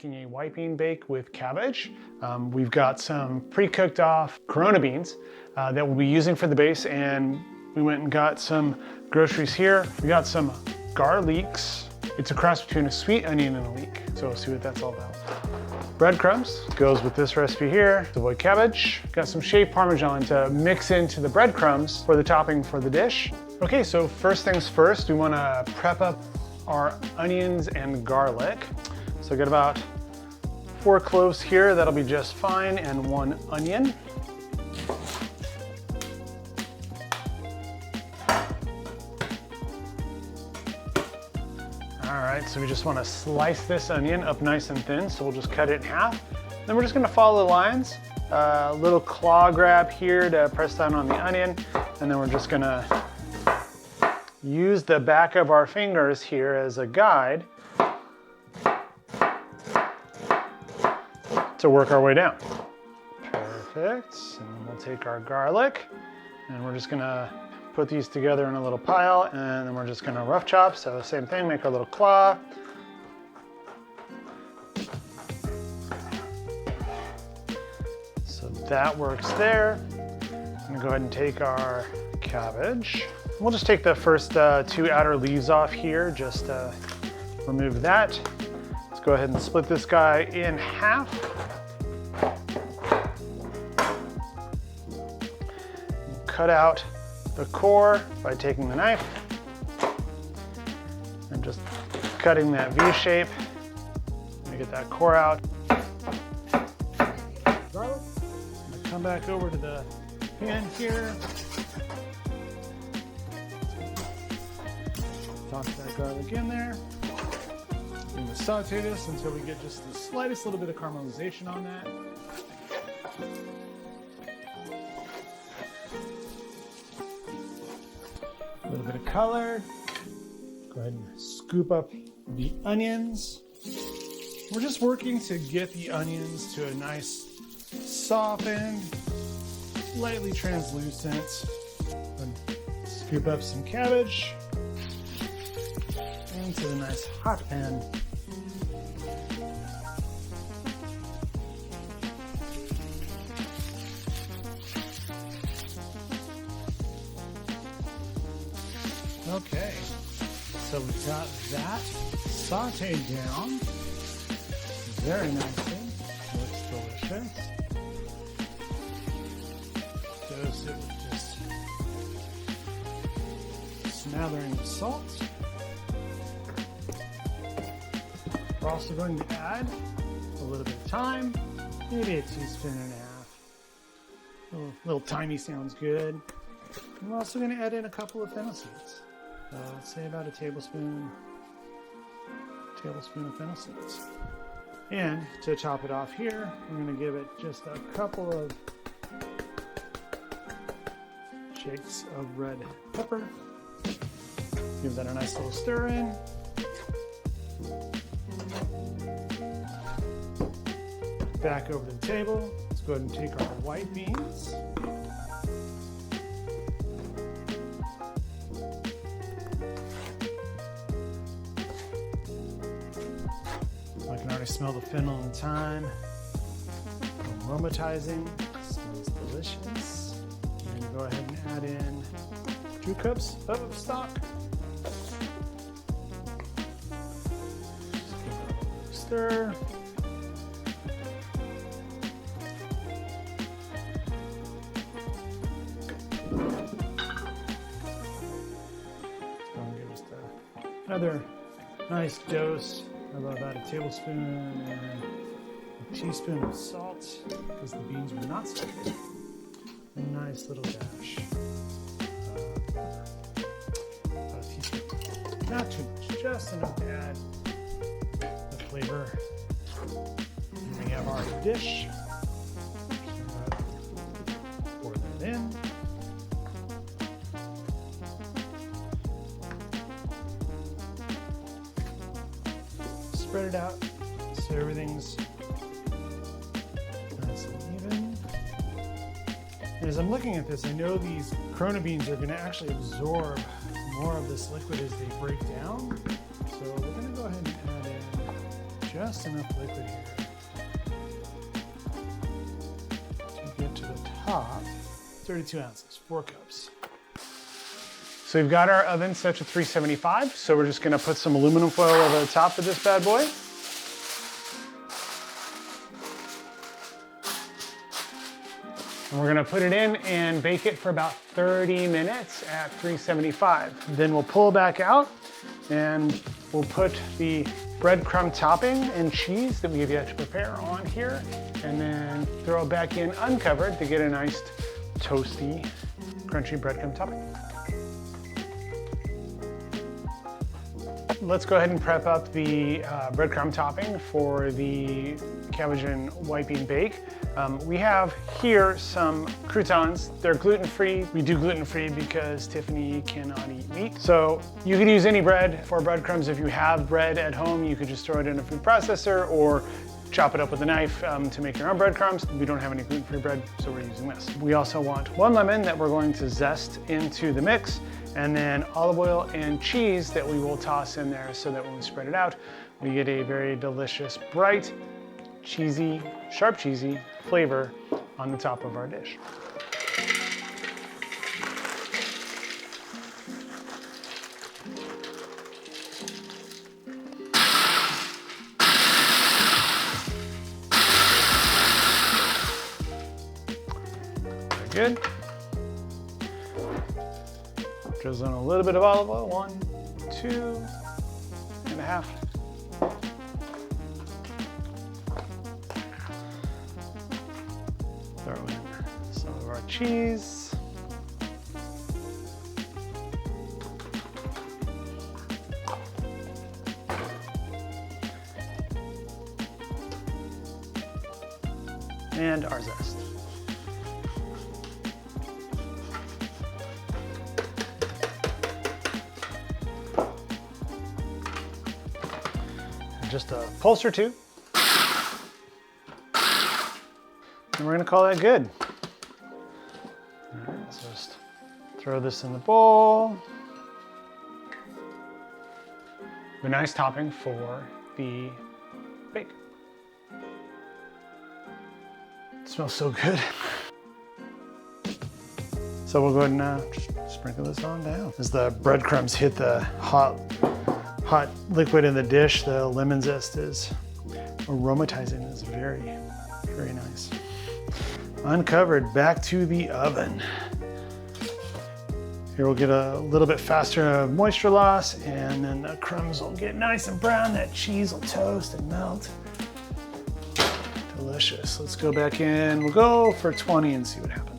making a white bean bake with cabbage. We've got some pre-cooked off Corona beans that we'll be using for the base, and we went and got some groceries here. We got some garlics. It's a cross between a sweet onion and a leek, so we'll see what that's all about. Breadcrumbs goes with this recipe here. Avoid cabbage. Got some shaved parmesan to mix into the breadcrumbs for the topping for the dish. Okay, so first things first, we want to prep up our onions and garlic. So I got about 4 cloves here, that'll be just fine, and 1 onion. All right, so we just want to slice this onion up nice and thin, so we'll just cut it in half. Then we're just going to follow the lines. A little claw grab here to press down on the onion, and then we're just going to use the back of our fingers here as a guide to work our way down. Perfect. And then we'll take our garlic, and we're just going to put these together in a little pile, and then we're just gonna rough chop. So same thing, make our little claw. So that works there. I'm gonna go ahead and take our cabbage. We'll just take the first 2 outer leaves off here, just remove that. Let's go ahead and split this guy in half. Cut out the core by taking the knife and just cutting that V shape. Let me get that core out. Garlic. I'm gonna come back over to the pan here. Toss that garlic in there. I'm gonna saute this until we get just the slightest little bit of caramelization on that. A little bit of color. Go ahead and scoop up the onions. We're just working to get the onions to a nice softened, lightly translucent. And scoop up some cabbage into the nice hot pan. Okay, so we've got that sauteed down very nicely. Looks delicious. Dose it with just smattering of salt. We're also going to add a little bit of thyme, maybe a teaspoon and a half. A little thymy sounds good. And we're also going to add in a couple of fennel seeds. Let's say about a tablespoon of fennel seeds. And to top it off here, we're going to give it just a couple of shakes of red pepper. Give that a nice little stir in. Back over to the table. Let's go ahead and take our white beans. I can already smell the fennel and thyme. Aromatizing. Smells delicious. And go ahead and add in 2 cups of stock. Just give it a little stir. Another nice dose of about a tablespoon and a teaspoon of salt, because the beans were not salted. A nice little dash. About a teaspoon. Not too much, just enough to add the flavor. And we have our dish. Pour that in. Spread it out so everything's nice and even. And as I'm looking at this, I know these Corona beans are going to actually absorb more of this liquid as they break down. So we're going to go ahead and add in just enough liquid here to get to the top. 32 ounces, 4 cups. So we've got our oven set to 375. So we're just gonna put some aluminum foil over the top of this bad boy. And we're gonna put it in and bake it for about 30 minutes at 375. Then we'll pull back out and we'll put the breadcrumb topping and cheese that we have yet to prepare on here, and then throw it back in uncovered to get a nice toasty, crunchy breadcrumb topping. Let's go ahead and prep up the breadcrumb topping for the cabbage and white bean bake. We have here some croutons. They're gluten-free. We do gluten-free because Tiffany cannot eat meat. So you can use any bread for breadcrumbs. If you have bread at home, you could just throw it in a food processor or chop it up with a knife to make your own breadcrumbs. We don't have any gluten-free bread, so we're using this. We also want 1 lemon that we're going to zest into the mix, and then olive oil and cheese that we will toss in there so that when we spread it out, we get a very delicious, bright, cheesy, sharp cheesy flavor on the top of our dish. Very good. Drizzle in a little bit of olive oil, 1, 2.5. Throw in some of our cheese. And our zest. Just a pulse or two. And we're gonna call that good. All right, so just throw this in the bowl. A nice topping for the bake. It smells so good. So we'll go ahead and just sprinkle this on down. As the breadcrumbs hit the hot liquid in the dish, the lemon zest is aromatizing. It's very, very nice. Uncovered, back to the oven. Here we'll get a little bit faster moisture loss, and then the crumbs will get nice and brown. That cheese will toast and melt. Delicious. Let's go back in. We'll go for 20 and see what happens.